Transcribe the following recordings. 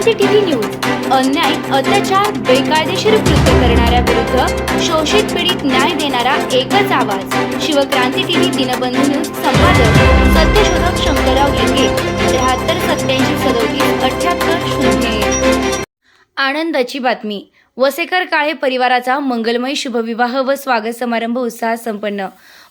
Shivkranti TV news अन्याय, अत्याचार, बेकायदेशीर कृत्य करणाऱ्या विरुद्ध शोषित पीडित न्याय देणारा एकच आवाज. Shivkranti TV Dinbandhu news. संपादक सत्यशोधक शंकरराव लिंगे. 73 87 37 78 0. आनंदाची बातमी. वसेकर काळे परिवाराचा मंगलमय शुभविवाह व स्वागत समारंभ उत्साहात संपन्न.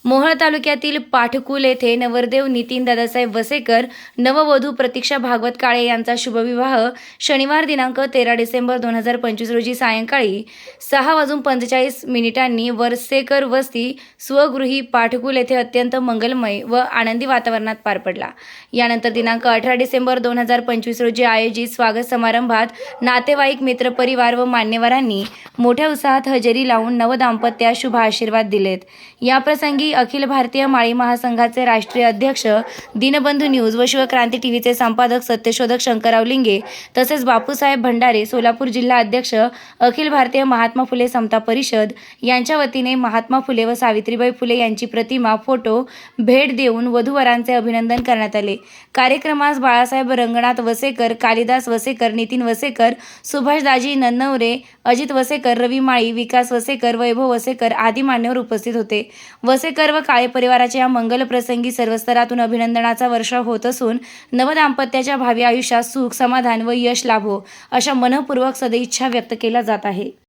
मोहोळ तालुक्यातील पाठकुल येथे नवरदेव नितीन दादासाहेब वसेकर, नववधू प्रतीक्षा भागवत काळे यांचा शुभविवाह शनिवार दिनांक 13 डिसेंबर 2025 रोजी सायंकाळी 6:45 वसेकर वस्ती स्वगृही पाठकुल येथे अत्यंत मंगलमय व आनंदी वातावरणात पार पडला. यानंतर दिनांक 18 डिसेंबर 2025 रोजी आयोजित स्वागत समारंभात नातेवाईक, मित्रपरिवार व मान्यवरांनी मोठ्या उत्साहात हजेरी लावून नवदाम्पत्यास शुभ आशीर्वाद दिलेत. याप्रसंगी अखिल भारतीय माळी महासंघाचे राष्ट्रीय अध्यक्ष दिनबंधू न्यूज व शिवक्रांती टीव्हीचे संपादक सत्यशोधक शंकरराव लिंगे तसेच बापूसाहेब भंडारे, सोलापूर जिल्हा अध्यक्ष अखिल भारतीय महात्मा फुले समता परिषद यांच्या वतीने महात्मा फुले व सावित्रीबाई फुले यांची प्रतिमा, फोटो भेट देऊन वधूवरांचे अभिनंदन करण्यात आले. कार्यक्रमास बाळासाहेब रंगनाथ वसेकर, कालिदास वसेकर, नितीन वसेकर, सुभाषदाजी नन्नवरे, अजित वसेकर, रवी माळी, विकास वसेकर, वैभव वसेकर आदी मान्यवर उपस्थित होते. वसेकर व काळे परिवाराच्या या मंगल प्रसंगी सर्व स्तरातून अभिनंदनाचा वर्षाव होत असून नवदाम्पत्याच्या भावी आयुष्यात सुख, समाधान व यश लाभो अशा मनपूर्वक सदिच्छा व्यक्त केल्या जात आहे.